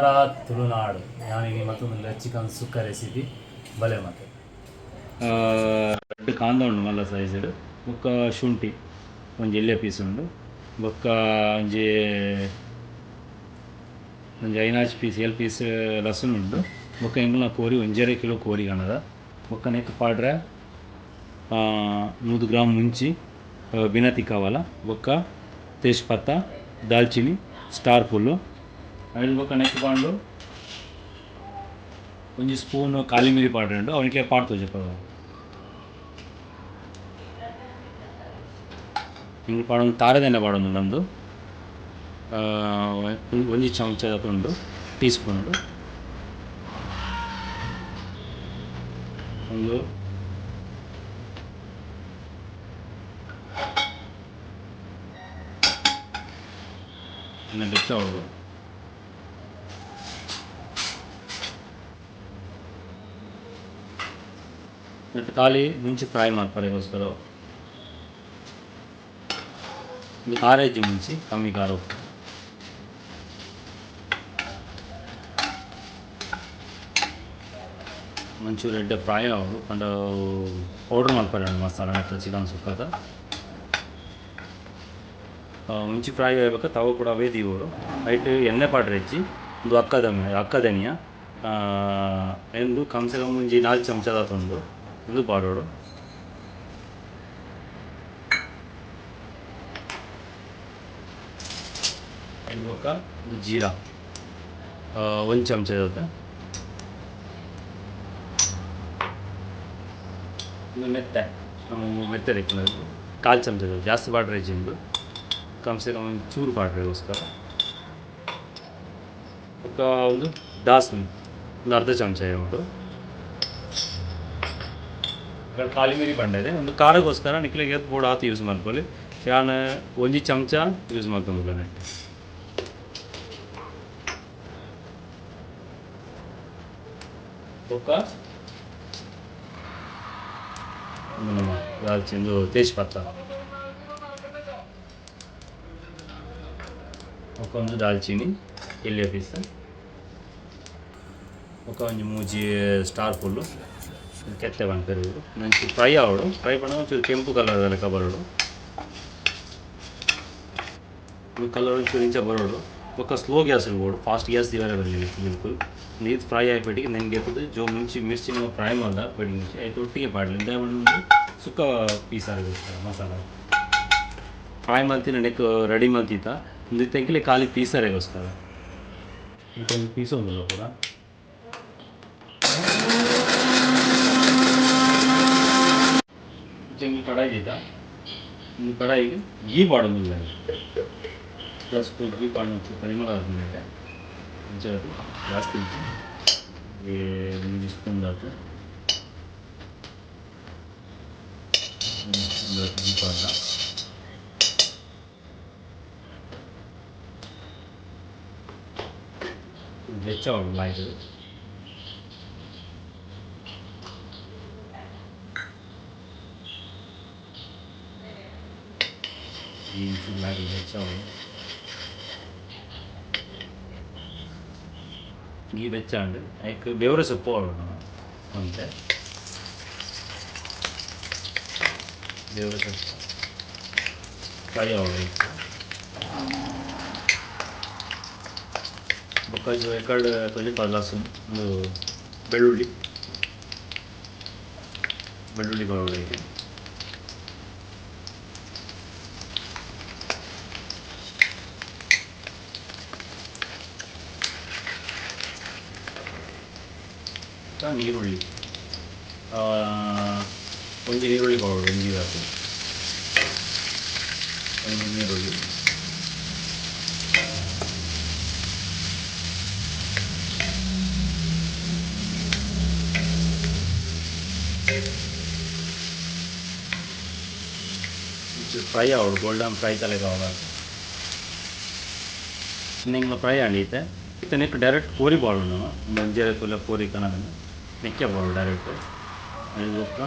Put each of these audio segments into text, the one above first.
ಉತ್ತರ ತುಳುನಾಡು ಯಾನಿಗೆ ಮತ್ತೊಂದು ಚಿಕನ್ ಸುಕ್ಕ ರೆಸಿಪಿ ಬಲೆ ಮತ್ತೆ ರೆಡ್ ಕಾಂದ ಉಂಡು ಮಲ್ಲ ಸೈಜ್ ಬೊಕ್ಕ ಶುಂಠಿ ಒಂಜಿ ಎಲ್ಯ ಪೀಸ್ ಉಂಡು ಬೊಕ್ಕ ಒಂಜಿ ಐನಾಚ್ ಪೀಸ್ ಎಲ್ ಪೀಸ್ ಲಸನ್ ಉಂಡು ಬೊಕ್ಕ ಎಂಗ್ಲ ಕೋರಿ 1.5 ಕಿಲೋ ಕೋರಿ ಕಣದ ಬೊಕ್ಕ ನೆಕ್ ಪಾಡ್ರೆ 100 ಗ್ರಾಮ್ ಮುಂಚಿ ಬಿನತಿ ಕವಲ ಬೊಕ್ಕ ತೇಜ್ಪತ್ತ ದಾಲ್ಚಿನಿ ಸ್ಟಾರ್ ಪುಲ್ಲು ಅದ್ರ ಬೊಕ್ಕ ನೆಕ್ ಪಾಂಡು ಒಂಜಿ ಸ್ಪೂನ್ ಕಾಲಿಮಿರಿ ಪೌಡ್ರ್ ಉಂಡು ಅವನಿಗೆ ಪಾಡ್ತು ಜಪ್ಪ ಹಿಂಗೆ ಪಾಡೊಂದು ತಾರದೆಣ್ಣೆ ಪಾಡೊಂದು ನಮ್ಮದು ಒಂಜಿ ಚಮಚ ಉಂಡು ಟೀ ಸ್ಪೂನ್ ಉಂಡು ಒಂದು ಬೆಚ್ಚ ಹೊಡ್ದು ಮತ್ತು ಖಾಲಿ ಮುಂಚೆ ಫ್ರೈ ಮಾಡ್ಪಾರೆಗೋಸ್ಕರ ಖಾರ ಇಜ್ಜಿ ಮುಂಚೆ ಕಮ್ಮಿ ಖಾರ ಉಪ್ಪು ಮಂಚೂರು ಎಡ್ಡೆ ಫ್ರೈ ಆಗೋದು ಪಂಡ ಪೌಡ್ರ್ ಮಾಡ್ಪಾರೆ ಮಸಾಲ ಮತ್ತು ಚಿಕನ್ ಸುಕ್ಕದ ಮುಂಚೆ ಫ್ರೈ ಆಗ್ಬೇಕು ತವ ಕೂಡ ಬೇದೀವರು ಐಟ್ ಎಣ್ಣೆ ಪಾಡ್ರೆ ಹೆಚ್ಚಿ ಒಂದು ಅಕ್ಕದನಿಯ ಎಂದು ಕಮ್ಸೆ ಕಮ್ ಒಂಜಿ 4 ಚಮಚದ ತಂದು ಒಂದು ಪಾಡೋಡು ಬೊಕ್ಕ ಒಂದು ಜೀರಾ 1 ಚಮಚ ಇರುತ್ತೆ ಒಂದು ಮೆತ್ತೆ ರೆಕ್ಕಿನದು 1/4 ಚಮಚ ಜಾಸ್ತಿ ಪಾಡ್ರೆ ಹೆಚ್ಚಿಂದು ಕಮ್ಸೆ ಕಮ್ ಒಂದು ಚೂರು ಪಾಡ್ರೆಗೋಸ್ಕರ ಬೊಕ್ಕ ಒಂದು ದಾಸ್ಮಿ ಒಂದು ಅರ್ಧ ಚಮಚ ಉಂಟು ಕಾಲಿಮಿರಿ ಪಂಡ ಇದೆ ಒಂದು ಖಾರಗೋಸ್ಕರ ನಿಕ್ಲಿಗೆ ಪೌಡರ್ ಆತು ಯೂಸ್ ಮಾಡ್ಕೊಳ್ಳಿ ನಾನು 1 ಚಮಚ ಯೂಸ್ ಮಾಡ್ಕೊಂಡಿಲ್ಲ ಬೊಕ್ಕ ದಾಲ್ಚಿಂದು ತೇಜ್ಪತ್ತ ಬೊಕ್ಕ ಒಂದು ದಾಲ್ಚಿನಿ ಎಲ್ಯ ಪೀಸ್ ಬೊಕ್ಕ ಒಂಜಿ ಮೂಜಿ ಸ್ಟಾರ್ ಫುಲ್ಲು ಕೆತ್ತೆ ಬಂದು ನಂಚು ಫ್ರೈ ಆವಡು ಫ್ರೈ ಪಂಡ ಒಂಚೂರು ಕೆಂಪು ಕಲರ್ ಲೆಕ್ಕ ಬರೋಡು ಕಲರ್ ಒಂಚೂರು ಇಂಚ ಬರೋಡು ಬೊಕ್ಕ ಸ್ಲೋ ಗ್ಯಾಸ್ ಇರ್ಬೋದು ಫಾಸ್ಟ್ ಗ್ಯಾಸ್ ದಿವಾರ ಬರಲಿಲ್ಲ ಬಿಲ್ಕುಲ್ ನೀರು ಫ್ರೈ ಆಗಿಬಿಟ್ಟಿಗೆ ನನಗೆ ಜೋ ಮುಂಚೆ ಮಿರ್ಚಿ ನೀವು ಫ್ರೈ ಮಾಡ್ದ ಬಡಿ ಮುಂಚೆ ಆಯ್ತು ಒಟ್ಟಿಗೆ ಪಾಡಲಿ ಇಂದ ಒಂದು ಸುಕ್ಕ ಪೀಸ್ ಆಗಿರ್ತಾರೆ ಮಸಾಲ ಫ್ರೈ ಮಾಡ್ತೀನಿ ನೆಕ್ ರೆಡಿ ಮಾಡ್ತಿತ್ತ ಒಂದು ತೆಂಗಿಲೆ ಖಾಲಿ ಪೀಸರಿಗೋಸ್ಕರ ಒಂದು ಪೀಸ್ ಒಂದಲ್ಲ ಪೂರ ಚೆಂಗಿ ಕಡಾಯಿ ಇದ್ದ ಒಂದು ಕಡಾಯಿಗೆ ಗೀ ಪಾಡೋದಿಲ್ಲ ಪ್ಲಸ್ ಗೀ ಪಾಡೋ ಪರಿಮಳ ಆದಮೇಲೆ ಮುಂಚೆ ಅದು ಜಾಸ್ತಿ ಒಂದು ಸ್ಪೂನ್ ಆಯ್ತು ಗೀ ಪಾಡ ಬೆಚ್ಚ ಆಯಿತು ಈ ಫುಲ್ಲಾಗಿ ಬೆಚ್ಚ ಗೀ ಬೆಚ್ಚಾಂಡು ಅದಕ್ಕೆ ಬೇವರೆ ಸೊಪ್ಪು ಆಡೋಣ ಅಂತೆ ಬೇವರೆ ಸೊಪ್ಪು ಫ್ರೈ ಆಗೋದು ಬೊಕ್ಕ ಎಕಡೆ ತೊಲಿ ಲಸನ್ ಒಂದು ಬೆಳ್ಳುಳ್ಳಿ ಬರೋದು ಐತೆ ನೀರುಳ್ಳಿ ಒಂಜಿ ನೀರುಳ್ಳಿ ಪೌಡರ್ ಒಂಜಿ ಹಾಕಿ ಒಂದು ನೀರುಳ್ಳಿ ಫ್ರೈ ಆಗೋದು ಗೋಲ್ಡನ್ ಫ್ರೈ ತಲೆ ಕಾವಾಗ ನಿಂಗೆ ಫ್ರೈ ಆಂಡೀತೆ ಇತ್ತು ನೆಕ್ ಡೈರೆಕ್ಟ್ ಕೋರಿ ಬಾಳು ನಾವು ಮಂಜೆ ತುಲ ಕೋರಿ ಕನಕ ನೆಕ್ಕೆ ಬಾಳು ಡೈರೆಕ್ಟ್ ಅದು ಬೊಕ್ಕ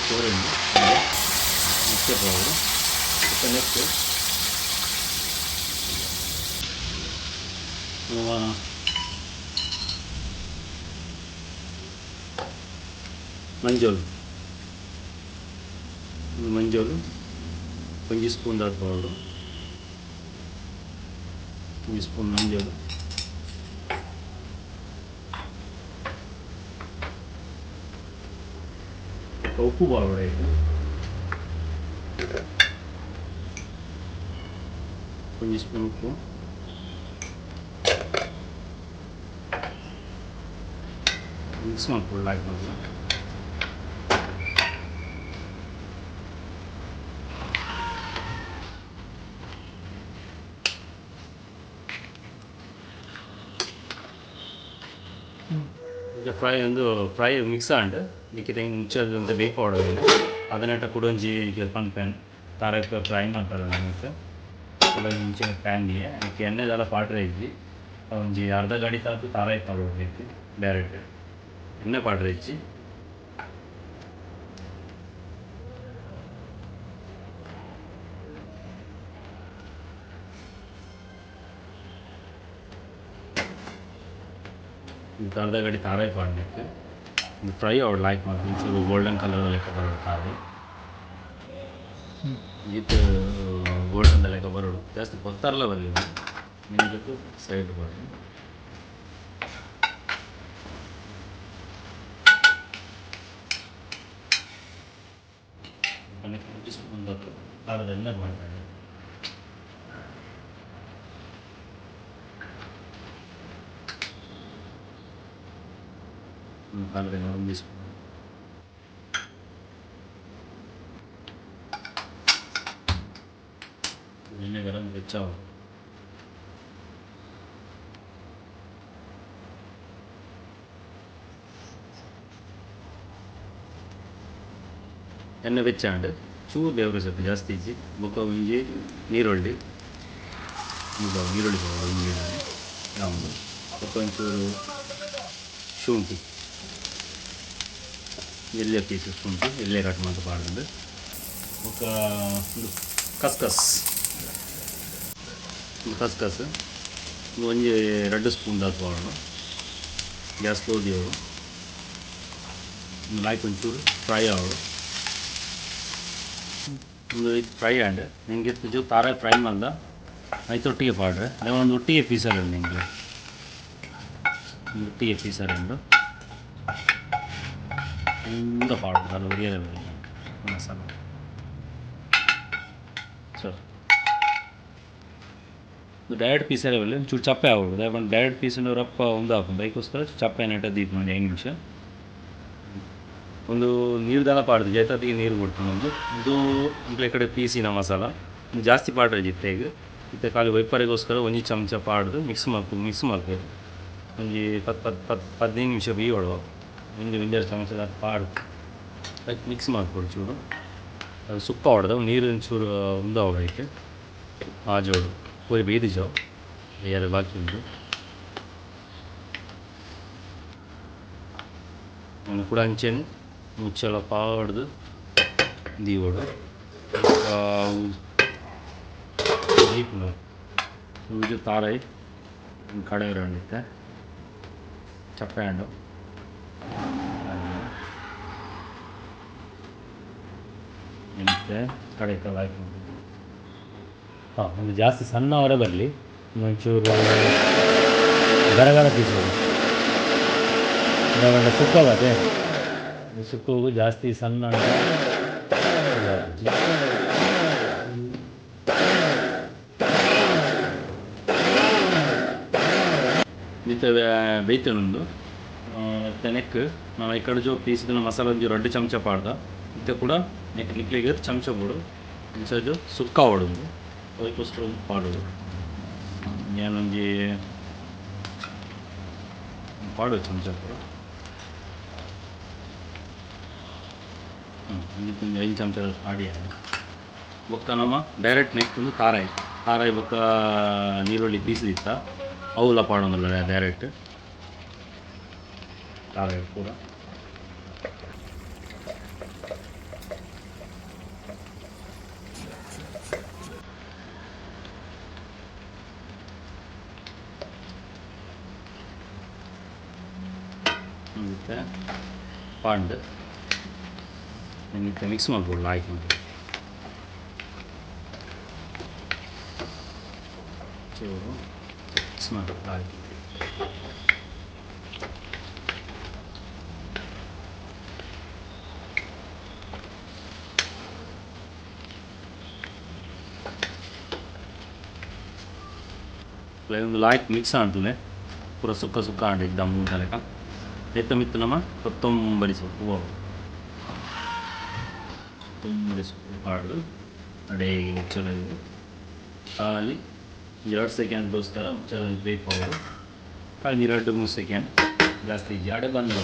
ಕೋರಿ ನೆಕ್ಕೆ ಬಾಳು ನೆಕ್ಕೆ ಮಂಜೋಲು ಮಂಜೋಲು ಒಂದು ಸ್ಪೂನ್ ದಾಲ್ ಪೌಡರು, ಒಂದು ಸ್ಪೂನ್ ಮಂಜೋಲು, ಉಪ್ಪು ಪೌಡರ್ ಆಯಿತು, ಒಂದು ಸ್ಪೂನ್ ಉಪ್ಪು, ಮಿಕ್ಸ್ ಮಾಡ್ಕೊಳ್ಳಿ ಹಾಕಿ. ಈಗ ಫ್ರೈ ಮಿಕ್ಸ್ ಆಂಡ್ ಇದಕ್ಕೆ ಇಂಚದು ಅಂತ ಬೇಕು ಪೌಡರ್ ಅದನ್ನೆಟ್ಟ ಕುಡೊಂಜಿ ಈಗ ಪನ್ಪೆನ್ ತಾರಕ್ಕೆ ಫ್ರೈ ಮಾಡ್ತಾರೆ ನಮಗೆ ಕೂಡ ಇಂಚಿನ ಪ್ಯಾನ್ಗೆ ಅದಕ್ಕೆ ಎಣ್ಣೆದೆಲ್ಲ ಪಾಟ್ರೆ ಇದ್ದಿ ಒಂಜಿ ಅರ್ಧ ಗಡಿ ತಾತು ತಾರ ತಗೊಳ್ಬೇಕು ಡೈರೆಕ್ಟ್ ಎಣ್ಣೆ ಪಾಟ್ರೆ ಇಚ್ಚಿ ಅರ್ಧ ಗಡಿ ತಾರಾಯಿ ಪಾಡಬೇಕು. ಇದು ಫ್ರೈ ಅವ್ರು ಲೈಕ್ ಮಾಡಿ ಒಂಚೂರು ಗೋಲ್ಡನ್ ಕಲರ್ ಲೆಕ್ಕ ಬರೋದು ತಾರಾಯಿ ಇದು ಗೋಲ್ಡನ್ ಲೆಕ್ಕ ಬರೋದು ಜಾಸ್ತಿ ಗೊತ್ತಾರಲ್ಲ ಬರಲಿಲ್ಲ ನಿಮಗೆ ಸೈಡ್ ಬರೋದು. ಒಂದು ಅರ್ಧ ಎಣ್ಣೆ ಮಾಡ್ತಾರೆ ಕಾಲರೆ ಒಂದು ಸ್ಪೂನ್ ಎಣ್ಣೆ ಗರಂ ಹೆಚ್ಚಾವ ಎಣ್ಣೆ ಬೆಚ್ಚಾಂಡು ಚೂರು ಬೇವ್ರೆ ಸ್ವಲ್ಪ ಜಾಸ್ತಿ ಇಚ್ಚಿ ಬೊಕ್ಕ ಒಂಜಿ ನೀರುಳ್ಳಿ ಪೌಡರ್ ಒಂಜಿ ಯಾವುದು ಬೊಕ್ಕ ಒಂಚೂರು ಶುಂಠಿ ಎಲ್ಲೆ ಪೀಸ್ ಶುಂಠಿ ಎಲ್ಲೆ ಕಟ್ ಮಾಡಿ ಪಾಡ್ದು ಬೊಕ್ಕ ಒಂದು ಕಸ್ಕಸ್ ಒಂಜಿ 2 ಸ್ಪೂನ್ ದಾಲ್ ಪೌಡರ್ ಗ್ಯಾಸ್ ಕ್ಲೋಸ್ ದೇವರು ಲೈಕ್ ಒಂಚೂರು ಫ್ರೈ ಆಗೋದು ಒಂದು ಫ್ರೈ ಆ್ಯಂಡ್ ನಿಮಗೆ ಚೂರು ತಾರ ಫ್ರೈ ಮಾಡ್ದ ಆಯ್ತು ಒಟ್ಟಿಗೆ ಪಾಡ್ರೆ ಒಂದು ಒಟ್ಟಿಗೆ ಪೀಸಲ್ಲ ನಿಮಗೆ ಒಟ್ಟಿಗೆ ಪೀಸರು ತುಂಬ ಪಾಡ್ದು ಅದು ಒರಿಯಲ್ಲ ಮಸಾಲ ಸರ್ ಡೈರೆಕ್ಟ್ ಪೀಸಲ್ಲೇ ಬರಲಿ ಒಂಚೂರು ಚಪ್ಪೆ ಆಗ್ಬೋದು ಯಾಕಂದ್ರೆ ಡೈರೆಕ್ಟ್ ಪೀಸನ್ನು ರಪ್ಪ ಒಂದು ಹಾಕೊಂಡು ಬೈಕೋಸ್ಕರ ಚಪ್ಪೆ ನೆಟ್ಟದ್ದು ಇದು ಮಾಡಿ 5 ನಿಮಿಷ ಒಂದು ನೀರ್ದೆಲ್ಲ ಪಾಡ್ದು ಜೈತಾತಿಗೆ ನೀರು ಕೊಡ್ತೀನಿ ಒಂದು ಇದು ಇಂಪ್ಲೆ ಕಡೆ ಪೀಸಿನ ಮಸಾಲ ಜಾಸ್ತಿ ಪಾಡ್ರೆ ಜಿತ್ತೆಗೆ ಇತ್ತೆ ಖಾಲಿ ವೈಪರಿಗೋಸ್ಕರ ಒಂಜಿ ಚಮಚ ಪಾಡ್ದು ಮಿಕ್ಸ್ ಮಾಡ್ಬೇಕು ಒಂಜಿ 15 ನಿಮಿಷ ಬೀವಳು ಒಂದು 2 ಚಮಚದ ಪಾಡ್ದು ಅದಕ್ಕೆ ಮಿಕ್ಸ್ ಮಾಡ್ಕೊಡು ಚೂರು ಅದು ಸುಕ್ಕ ಹೊಡೆದ ನೀರು ಒಂಚೂರು ಹೋಗೈತೆ ಆ ಜೋಡು ಪೂರಿ ಬೀದಿ ಜಾವು ಯಾರು ಬಾಕಿ ಉಂಟು ನಾನು ಕೂಡ ಅಂಚೆನು ಮುಚ್ಚಳ ಪಾಡ್ದು ದೀವೋಡು ಇದು ತಾರಾಯಿ ಕಡೆ ಹಂಡಿತ್ತೆ ಚಪ್ಪೆ ಹಣ್ಣು ಮತ್ತೆ ಕಡೆ ಹಾಕಿ ಒಂದು ಜಾಸ್ತಿ ಸಣ್ಣ ಹೊರ ಬರಲಿ ಒಂಚೂರು ಗರಗರ ಪೀಸೋದು ಗರಗರ ಸುಕ್ಕೋಗತ್ತೆ ಸುಕ್ಕೋಗು ಜಾಸ್ತಿ ಸಣ್ಣ ಮಿತ್ತ ಬೇಯ್ತೇನೊಂದು ನೆಕ್ ನಾವು ಈ ಕಡೆ ಜೋ ಪೀಸಿದ ಮಸಾಲ ಒಂದು 2 ಚಮಚ ಪಾಡ್ದ ಇತ್ತೆ ಕೂಡ ನೆಕ್ ಇಡ್ಲಿಗೆ ಚಮಚ ಬೋಡು ಇಂಚು ಸುಕ್ಕ ಹೊಡೋದು ಅದಕ್ಕೋಸ್ಕರ ಒಂದು ಪಾಡೋದು ಏನೊಂದು ಪಾಡು ಚಮಚ ಕೂಡ ಇದಕ್ಕೆ 5 ಚಮಚ ಪಾಡಿ ಬೊಕ್ಕ ನಮ್ಮ ಡೈರೆಕ್ಟ್ ನೆಕ್ಸ್ಟ್ ಒಂದು ಖಾರಾಯಿ ಬೊಕ್ಕ ನೀರುಳ್ಳಿ ಪೀಸ್ಲಿತ್ತ ಅವಲ್ಲ ಪಾಡೋದಿಲ್ಲ ಡೈರೆಕ್ಟ್ ಖಾರಾಯಿ ಕೂಡ ಮತ್ತು ಪಾಂಡ್ ಮತ್ತು ಮಿಕ್ಸ್ ಮಾಡ್ಬೋದು ಆಯ್ತು ಚೂರು ಮಿಕ್ಸ್ ಮಾಡ್ಬೋದು ಆಯ್ತು ಒಂದು ಲೈಟ್ ಮಿಕ್ಸ್ ಆಗ್ತದೆ ಪೂರ ಸುಕ್ಕ ಸುಕ್ಕ ಆಡಿ ದಮ್ ತಲೆಕ ಎತ್ತ ಮಿತ್ತು ನಮ್ಮ ಕೊತ್ತಂಬರಿ ಸೊಪ್ಪು ಕೊತ್ತಂಬರಿ ಸೊಪ್ಪು ಕಾಳು ಅಡೇ ಚಲೋ ಖಾಲಿ 2 ಸೆಕೆಂಡ್ ಗೋಸ್ಕರ ಚಲೋ ಬೇಕು ಅವರು ಖಾಲಿ 2-3 ಸೆಕೆಂಡ್ ಜಾಸ್ತಿ ಜಾಡೆ ಬಂದು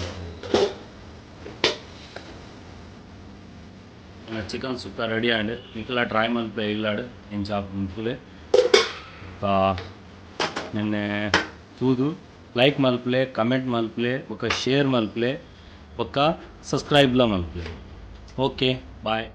ಚಿಕನ್ ಸುಕ್ಕ ರೆಡಿ ಆಂಡ್ ಇಂಕಲ ಟ್ರೈ ಮಲ್ಪೆ ಇಲ್ಲಾಡು ಏನು ಚಾಪ್ ಮುಂಕುಲೆ ನಿನ್ನೆ చూదు లైక్ మల్పలే కమెంట్ మల్పలే ఒక షేర్ మల్పలే ఒక సబ్స్క్రైబ్లా మల్పలే ఓకే బాయ్